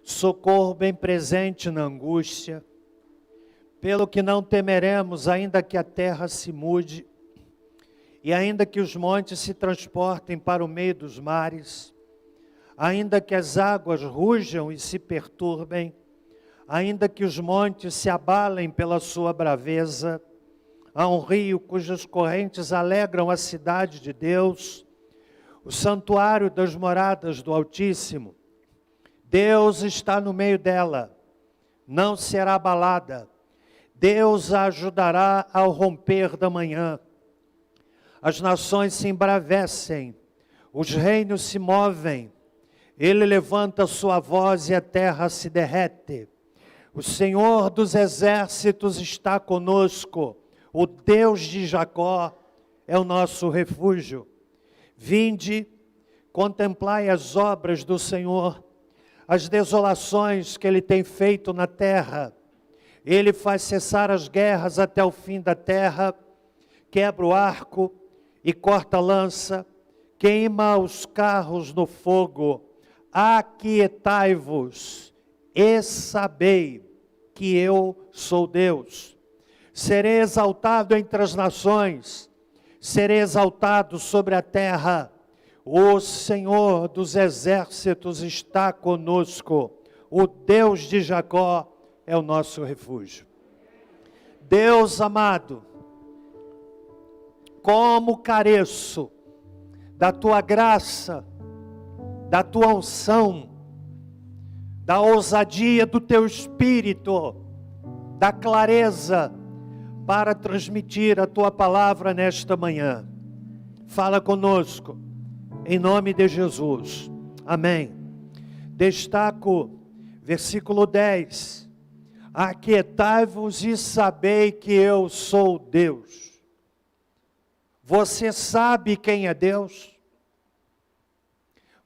socorro bem presente na angústia, pelo que não temeremos, ainda que a terra se mude, e ainda que os montes se transportem para o meio dos mares, ainda que as águas rujam e se perturbem, ainda que os montes se abalem pela sua braveza, há um rio cujas correntes alegram a cidade de Deus, o santuário das moradas do Altíssimo. Deus está no meio dela, não será abalada. Deus a ajudará ao romper da manhã. As nações se embravecem, os reinos se movem. Ele levanta sua voz e a terra se derrete. O Senhor dos exércitos está conosco. O Deus de Jacó é o nosso refúgio. Vinde, contemplai as obras do Senhor, as desolações que Ele tem feito na terra. Ele faz cessar as guerras até o fim da terra, quebra o arco e corta a lança, queima os carros no fogo. Aquietai-vos e sabei que eu sou Deus. Serei exaltado entre as nações, serei exaltado sobre a terra. O Senhor dos exércitos está conosco. O Deus de Jacó é o nosso refúgio. Deus amado, como careço da tua graça, da tua unção, da ousadia do teu espírito, da clareza para transmitir a tua palavra nesta manhã. Fala conosco. Em nome de Jesus, amém. Destaco, versículo 10. Aquietai-vos e sabei que eu sou Deus. Você sabe quem é Deus?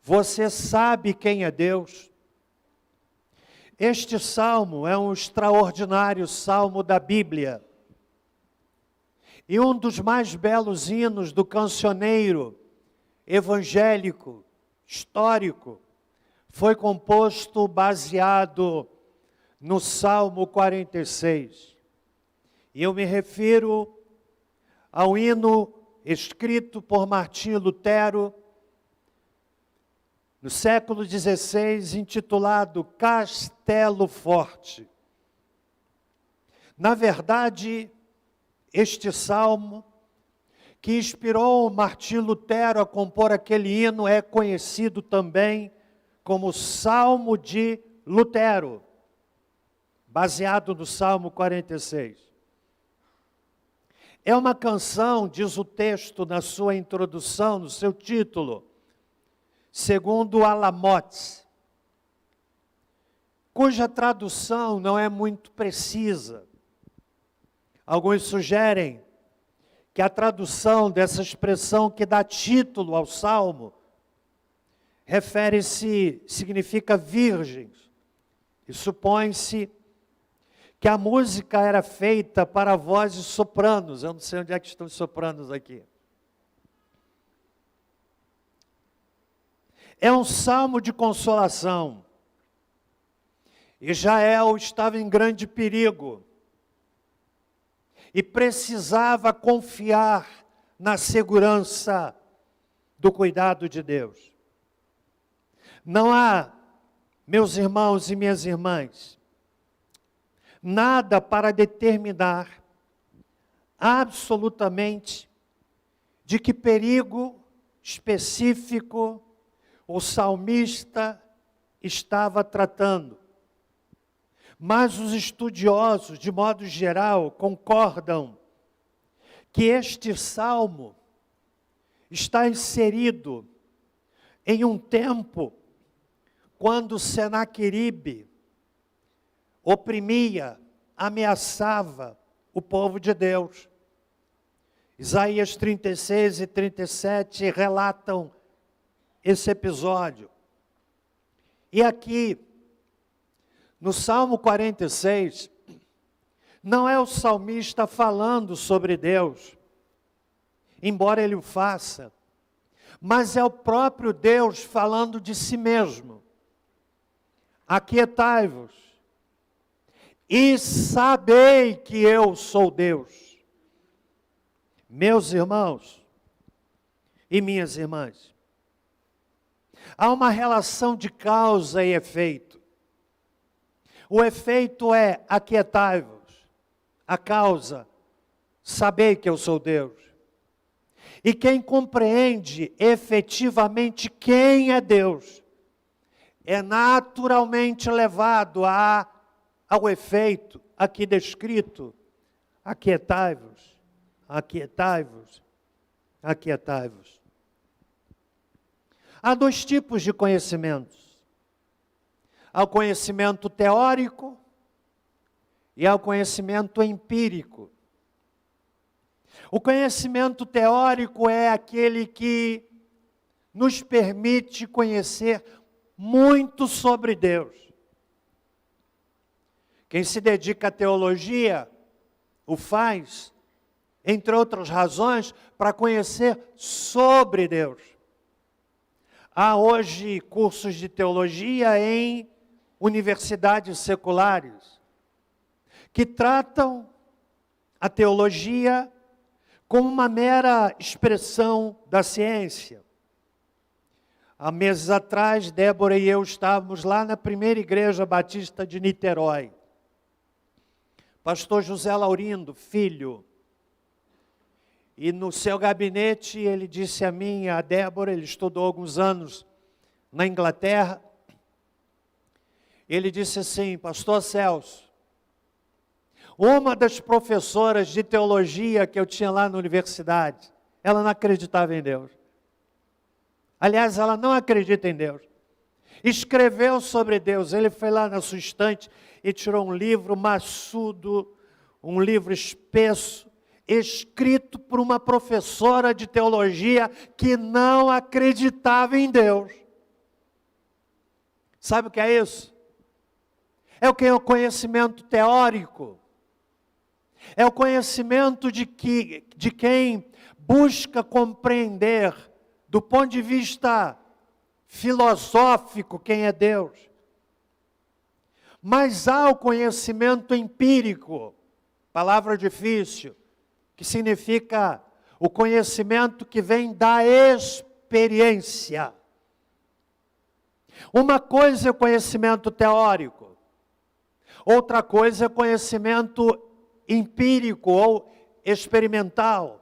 Você sabe quem é Deus? Este salmo é um extraordinário salmo da Bíblia. E um dos mais belos hinos do cancioneiro evangélico, histórico, foi composto baseado no Salmo 46. E eu me refiro ao hino escrito por Martinho Lutero, no século XVI, intitulado Castelo Forte. Na verdade, este salmo, que inspirou Martinho Lutero a compor aquele hino, é conhecido também como Salmo de Lutero, baseado no Salmo 46. É uma canção, diz o texto na sua introdução, no seu título, segundo Alamote, cuja tradução não é muito precisa. Alguns sugerem que a tradução dessa expressão que dá título ao salmo significa virgens, e supõe-se que a música era feita para vozes sopranos. Eu não sei onde é que estão os sopranos aqui. É um salmo de consolação. Israel estava em grande perigo e precisava confiar na segurança do cuidado de Deus. Não há, meus irmãos e minhas irmãs, nada para determinar absolutamente de que perigo específico o salmista estava tratando. Mas os estudiosos, de modo geral, concordam que este salmo está inserido em um tempo quando Senaqueribe oprimia, ameaçava o povo de Deus. Isaías 36 e 37 relatam esse episódio. E aqui, no Salmo 46, não é o salmista falando sobre Deus, embora ele o faça, mas é o próprio Deus falando de si mesmo. aquietai-vos e sabei que eu sou Deus. Meus irmãos e minhas irmãs, há uma relação de causa e efeito. O efeito é aquietai-vos. A causa, sabei que eu sou Deus. E quem compreende efetivamente quem é Deus, é naturalmente levado ao efeito aqui descrito. Aquietai-vos, aquietai-vos, aquietai-vos. Há dois tipos de conhecimentos. Há o conhecimento teórico e há o conhecimento empírico. O conhecimento teórico é aquele que nos permite conhecer muito sobre Deus. Quem se dedica à teologia o faz, entre outras razões, para conhecer sobre Deus. Há hoje cursos de teologia em universidades seculares que tratam a teologia como uma mera expressão da ciência. Há meses atrás, Débora e eu estávamos lá na primeira igreja batista de Niterói. Pastor José Laurindo, filho. E no seu gabinete ele disse a mim e a Débora, ele estudou alguns anos na Inglaterra. Ele disse assim: Pastor Celso, uma das professoras de teologia que eu tinha lá na universidade, ela não acreditava em Deus. Aliás, ela não acredita em Deus. Escreveu sobre Deus. Ele foi lá na sua estante e tirou um livro maçudo, um livro espesso, escrito por uma professora de teologia que não acreditava em Deus. Sabe o que é isso? É o que é o conhecimento teórico. É o conhecimento de quem busca compreender, do ponto de vista filosófico, quem é Deus. Mas há o conhecimento empírico, palavra difícil, que significa o conhecimento que vem da experiência. Uma coisa é o conhecimento teórico, outra coisa é o conhecimento empírico ou experimental.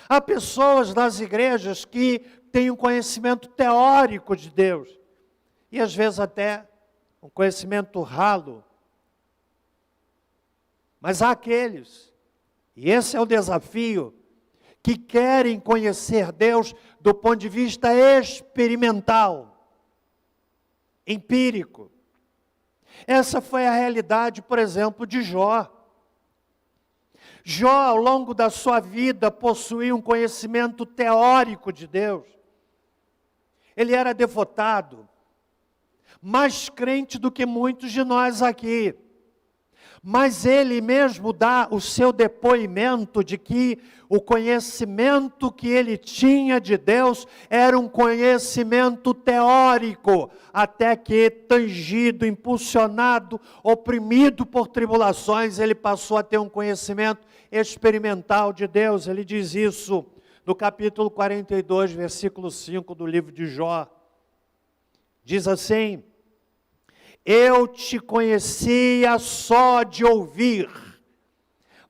Há pessoas nas igrejas que têm um conhecimento teórico de Deus, e às vezes até um conhecimento ralo. Mas há aqueles, e esse é o desafio, que querem conhecer Deus do ponto de vista experimental, empírico. Essa foi a realidade, por exemplo, de Jó. Jó, ao longo da sua vida, possuía um conhecimento teórico de Deus. Ele era devotado, mais crente do que muitos de nós aqui. Mas ele mesmo dá o seu depoimento de que o conhecimento que ele tinha de Deus era um conhecimento teórico, até que, tangido, impulsionado, oprimido por tribulações, ele passou a ter um conhecimento experimental de Deus. Ele diz isso no capítulo 42, versículo 5 do livro de Jó. Diz assim: eu te conhecia só de ouvir,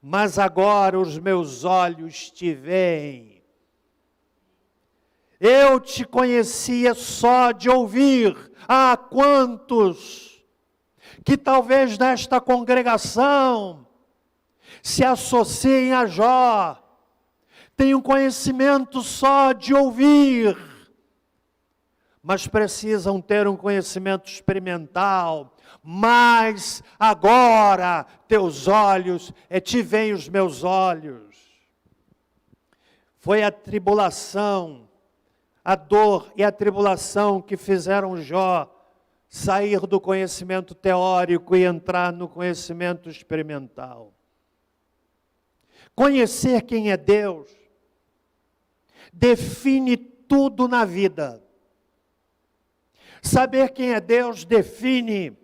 mas agora os meus olhos te veem. Eu te conhecia só de ouvir. Há quantos que talvez nesta congregação se associem a Jó, tem um conhecimento só de ouvir, mas precisam ter um conhecimento experimental. Mas agora teus olhos, te veem os meus olhos. Foi a tribulação, a dor e a tribulação que fizeram Jó sair do conhecimento teórico e entrar no conhecimento experimental. Conhecer quem é Deus define tudo na vida. Saber quem é Deus define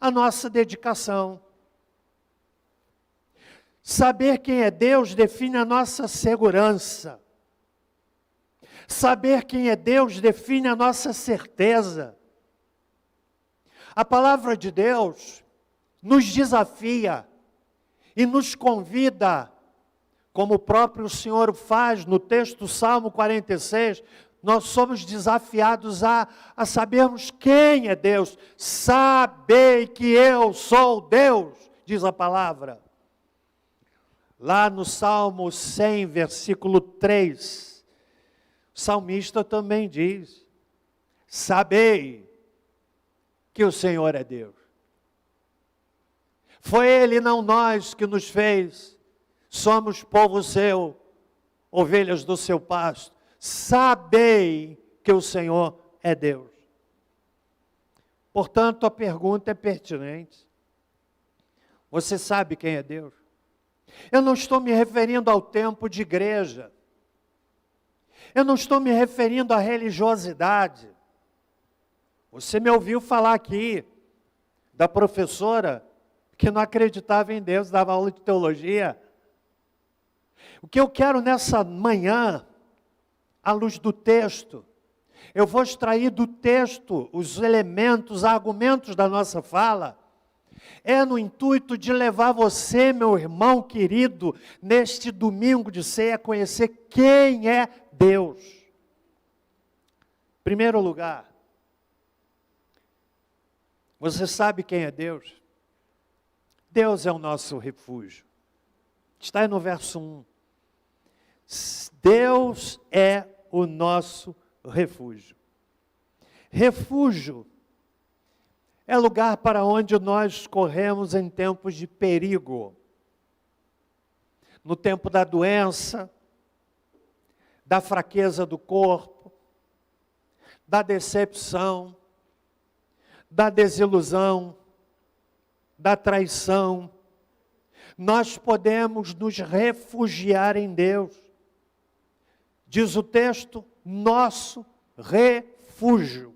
a nossa dedicação. Saber quem é Deus define a nossa segurança. Saber quem é Deus define a nossa certeza. A palavra de Deus nos desafia e nos convida, como o próprio Senhor faz no texto do Salmo 46, nós somos desafiados a sabermos quem é Deus. Sabei que eu sou Deus, diz a palavra. Lá no Salmo 100, versículo 3, o salmista também diz: sabei que o Senhor é Deus. Foi Ele, não nós, que nos fez. Somos povo seu, ovelhas do seu pasto. Sabei que o Senhor é Deus. Portanto, a pergunta é pertinente. Você sabe quem é Deus? Eu não estou me referindo ao tempo de igreja. Eu não estou me referindo à religiosidade. Você me ouviu falar aqui da professora que não acreditava em Deus, dava aula de teologia. O que eu quero nessa manhã, à luz do texto, eu vou extrair do texto os elementos, argumentos da nossa fala, é no intuito de levar você, meu irmão querido, neste domingo de ceia, a conhecer quem é Deus. Em primeiro lugar, você sabe quem é Deus? Deus é o nosso refúgio. Está aí no verso 1. Deus é o nosso refúgio. Refúgio é lugar para onde nós corremos em tempos de perigo. No tempo da doença, da fraqueza do corpo, da decepção, da desilusão, da traição. Nós podemos nos refugiar em Deus. Diz o texto, nosso refúgio.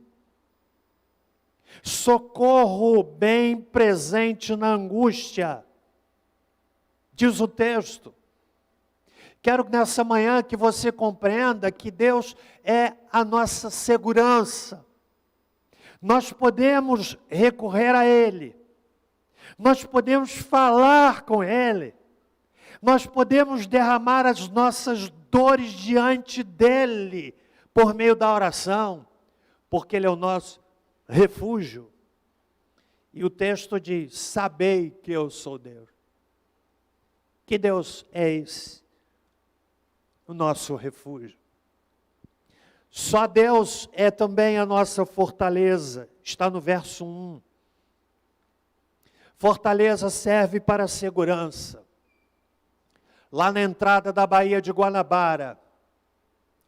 Socorro bem presente na angústia, diz o texto. Quero nessa manhã que você compreenda que Deus é a nossa segurança. Nós podemos recorrer a Ele, nós podemos falar com Ele, nós podemos derramar as nossas dores diante dEle, por meio da oração, porque Ele é o nosso refúgio. E o texto diz, sabei que eu sou Deus. Que Deus é esse? O nosso refúgio. Só Deus é também a nossa fortaleza. Está no verso 1. Fortaleza serve para segurança. Lá na entrada da Baía de Guanabara,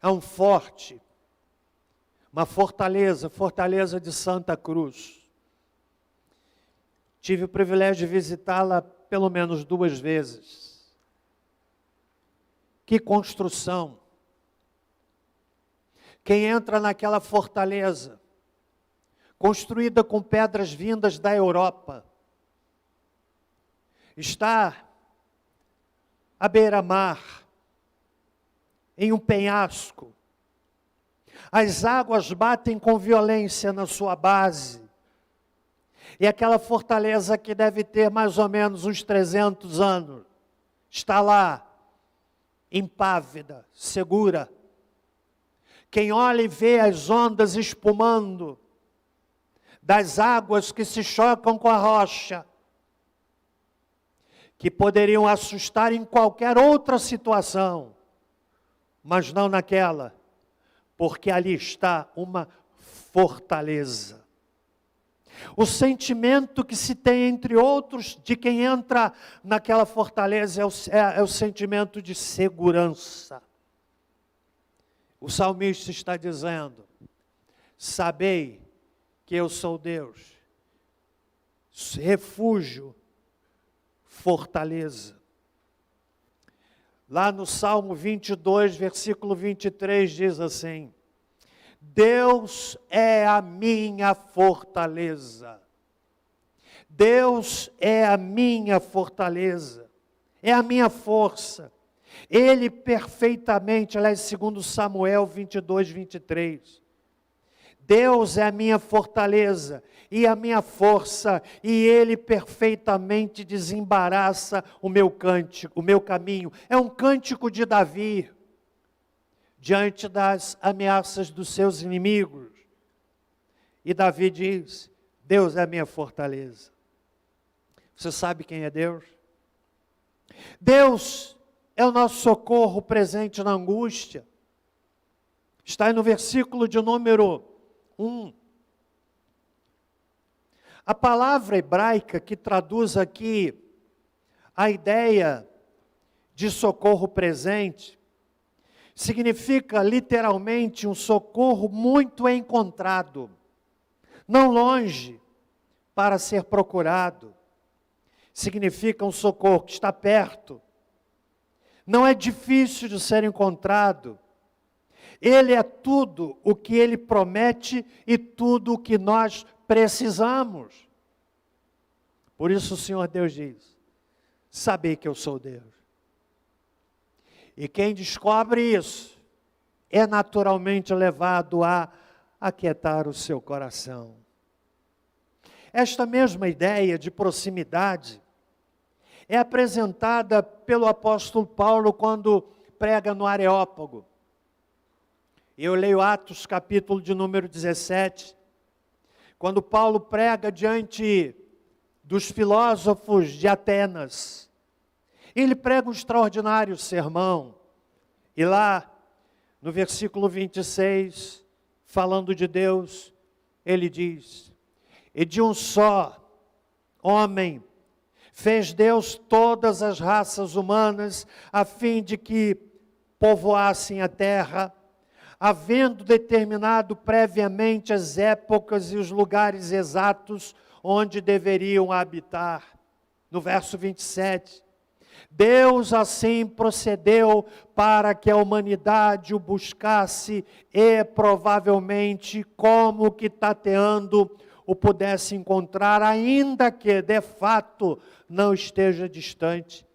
há um forte, uma fortaleza, Fortaleza de Santa Cruz. Tive o privilégio de visitá-la pelo menos 2 vezes. Que construção! Quem entra naquela fortaleza, construída com pedras vindas da Europa, está à beira-mar, em um penhasco. As águas batem com violência na sua base. E aquela fortaleza que deve ter mais ou menos uns 300 anos, está lá, impávida, segura. Quem olha e vê as ondas espumando, das águas que se chocam com a rocha, que poderiam assustar em qualquer outra situação, mas não naquela, porque ali está uma fortaleza. O sentimento que se tem, entre outros, de quem entra naquela fortaleza é o sentimento de segurança. O salmista está dizendo, sabei que eu sou Deus, refúgio, fortaleza. Lá no Salmo 22, versículo 23, diz assim, Deus é a minha fortaleza. Deus é a minha fortaleza, é a minha força. Ele perfeitamente, aliás, segundo Samuel 22, 23. Deus é a minha fortaleza e a minha força, e Ele perfeitamente desembaraça o meu cântico, o meu caminho. É um cântico de Davi, diante das ameaças dos seus inimigos. E Davi diz, Deus é a minha fortaleza. Você sabe quem é Deus? Deus é o nosso socorro presente na angústia. Está aí no versículo de número 1. A palavra hebraica que traduz aqui a ideia de socorro presente, significa literalmente um socorro muito encontrado, não longe para ser procurado. Significa um socorro que está perto, não é difícil de ser encontrado. Ele é tudo o que Ele promete e tudo o que nós precisamos. Por isso o Senhor Deus diz, sabei que eu sou Deus. E quem descobre isso, é naturalmente levado a aquietar o seu coração. Esta mesma ideia de proximidade é apresentada pelo apóstolo Paulo quando prega no Areópago. Eu leio Atos capítulo de número 17, quando Paulo prega diante dos filósofos de Atenas. Ele prega um extraordinário sermão, e lá no versículo 26, falando de Deus, ele diz, e de um só homem fez Deus todas as raças humanas, a fim de que povoassem a terra, havendo determinado previamente as épocas e os lugares exatos onde deveriam habitar. No verso 27, Deus assim procedeu para que a humanidade o buscasse e provavelmente, como que tateando, o pudesse encontrar, ainda que de fato não esteja distante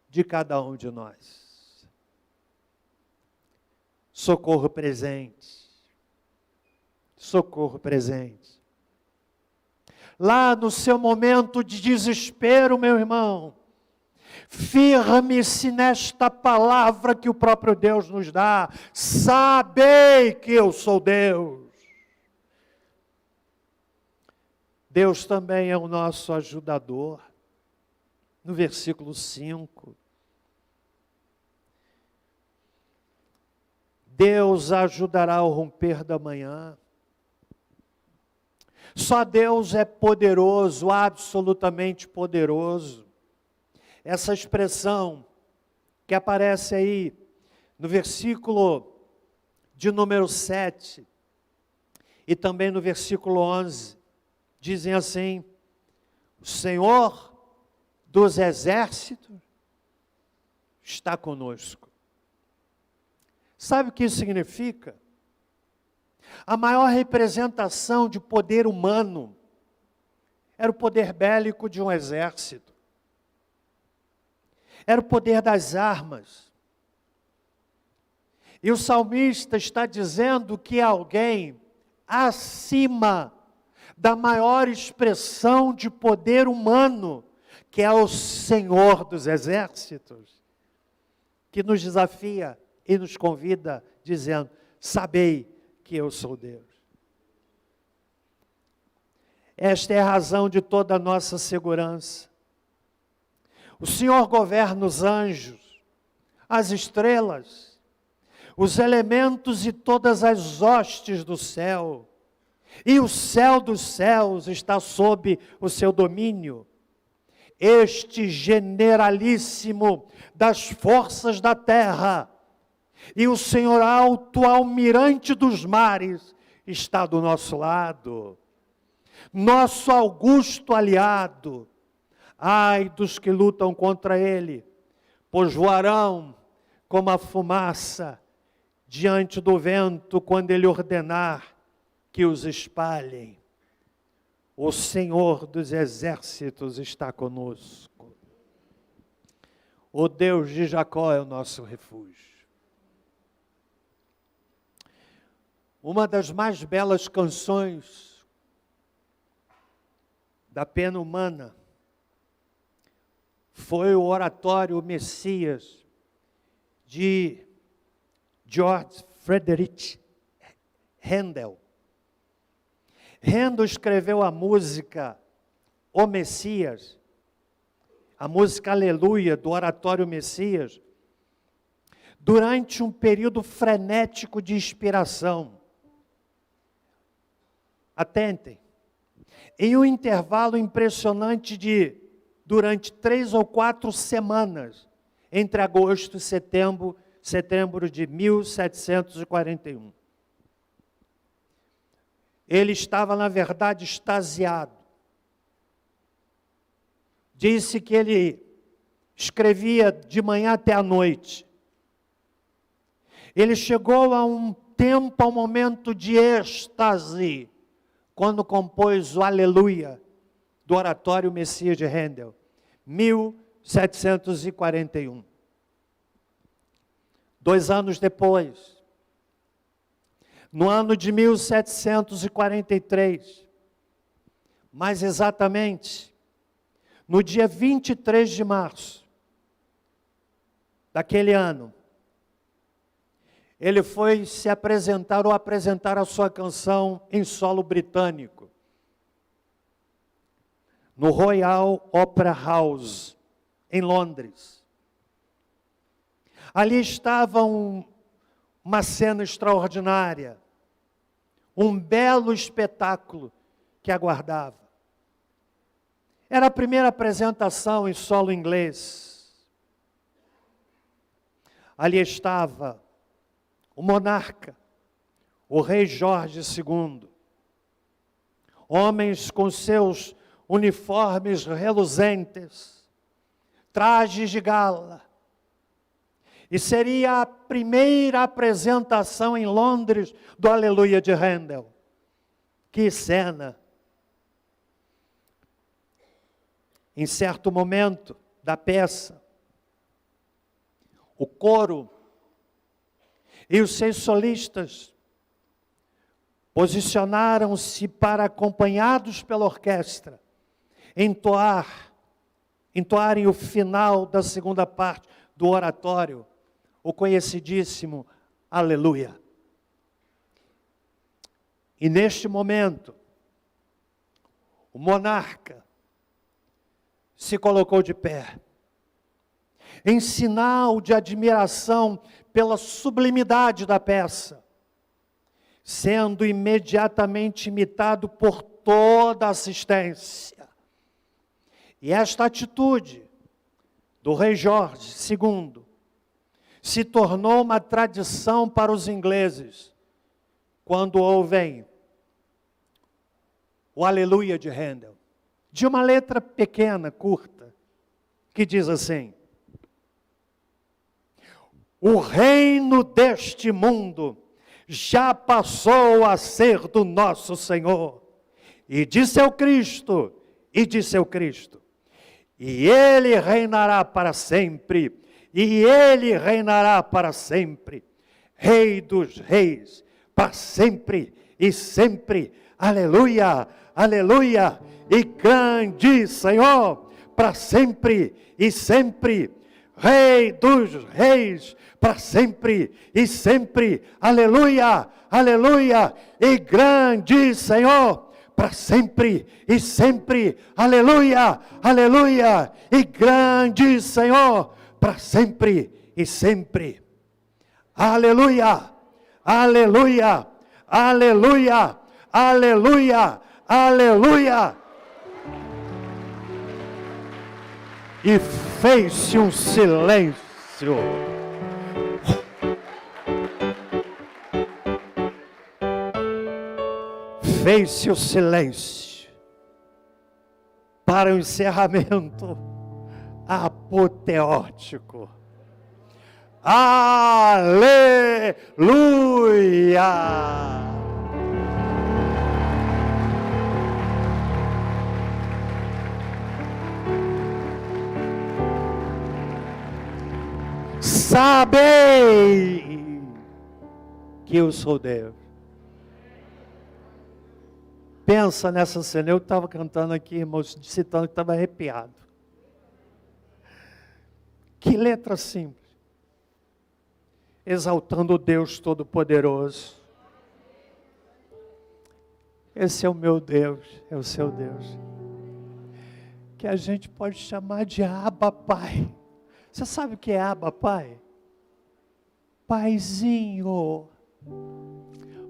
de cada um de nós. Socorro presente. Socorro presente. Lá no seu momento de desespero, meu irmão, firme-se nesta palavra que o próprio Deus nos dá. Sabei que eu sou Deus. Deus também é o nosso ajudador. No versículo 5. Deus ajudará ao romper da manhã. Só Deus é poderoso, absolutamente poderoso. Essa expressão que aparece aí no versículo de número 7 e também no versículo 11, dizem assim, o Senhor dos exércitos está conosco. Sabe o que isso significa? A maior representação de poder humano era o poder bélico de um exército. Era o poder das armas. E o salmista está dizendo que alguém acima da maior expressão de poder humano, que é o Senhor dos exércitos, que nos desafia e nos convida, dizendo, sabei que eu sou Deus. Esta é a razão de toda a nossa segurança. O Senhor governa os anjos, as estrelas, os elementos e todas as hostes do céu. E o céu dos céus está sob o seu domínio. Este generalíssimo das forças da terra e o Senhor alto almirante dos mares está do nosso lado. Nosso augusto aliado. Ai dos que lutam contra ele, pois voarão como a fumaça diante do vento quando Ele ordenar que os espalhem. O Senhor dos exércitos está conosco. O Deus de Jacó é o nosso refúgio. Uma das mais belas canções da pena humana foi o oratório Messias, de George Frederick Handel. Handel escreveu a música O Messias, a música Aleluia, do oratório Messias, durante um período frenético de inspiração. Atentem, em um intervalo impressionante durante 3 ou 4 semanas, entre agosto e setembro de 1741. Ele estava, na verdade, extasiado. Disse que ele escrevia de manhã até à noite. Ele chegou a um momento de êxtase, quando compôs o Aleluia, do oratório Messias de Handel, 1741. 2 anos depois, no ano de 1743, mais exatamente, no dia 23 de março daquele ano, ele foi se apresentar ou apresentar a sua canção em solo britânico, no Royal Opera House, em Londres. Ali estava uma cena extraordinária, um belo espetáculo que aguardava. Era a primeira apresentação em solo inglês. Ali estava o monarca, o rei Jorge II, homens com seus uniformes reluzentes, trajes de gala. E seria a primeira apresentação em Londres do Aleluia de Handel. Que cena! Em certo momento da peça, o coro e os 6 solistas posicionaram-se para, acompanhados pela orquestra, entoarem o final da segunda parte do oratório, o conhecidíssimo Aleluia. E neste momento, o monarca se colocou de pé, em sinal de admiração pela sublimidade da peça, sendo imediatamente imitado por toda a assistência. E esta atitude do rei Jorge II se tornou uma tradição para os ingleses, quando ouvem o Aleluia de Handel, de uma letra pequena, curta, que diz assim: o reino deste mundo já passou a ser do nosso Senhor, e de seu Cristo, e Ele reinará para sempre, Rei dos reis, para sempre e sempre, aleluia, aleluia, e grande Senhor, para sempre e sempre, Rei dos reis, para sempre e sempre, aleluia, aleluia, e grande Senhor, para sempre e sempre, aleluia, aleluia, e grande Senhor, para sempre e sempre, aleluia, aleluia, aleluia, aleluia, aleluia. E fez-se um silêncio. Fez-se o silêncio para o encerramento apoteótico, Aleluia! Sabei que eu sou Deus. Pensa nessa cena, eu estava cantando aqui, irmãos, citando que estava arrepiado. Que letra simples. Exaltando o Deus Todo-Poderoso. Esse é o meu Deus, é o seu Deus. Que a gente pode chamar de Abba Pai. Você sabe o que é Abba Pai? Paizinho.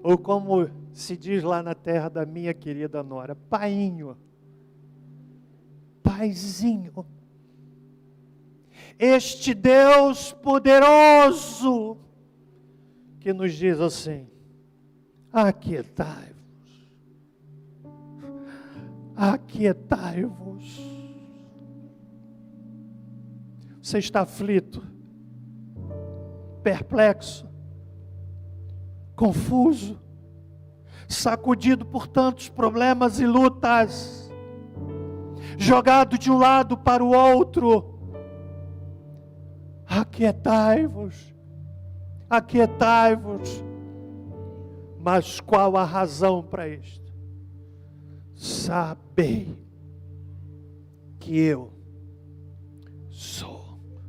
Ou como se diz lá na terra da minha querida nora, painho. Paizinho. Este Deus poderoso que nos diz assim: aquietai-vos, aquietai-vos. Você está aflito, perplexo, confuso, sacudido por tantos problemas e lutas, jogado de um lado para o outro. Aquietai-vos, aquietai-vos. Mas qual a razão para isto? Sabei que eu sou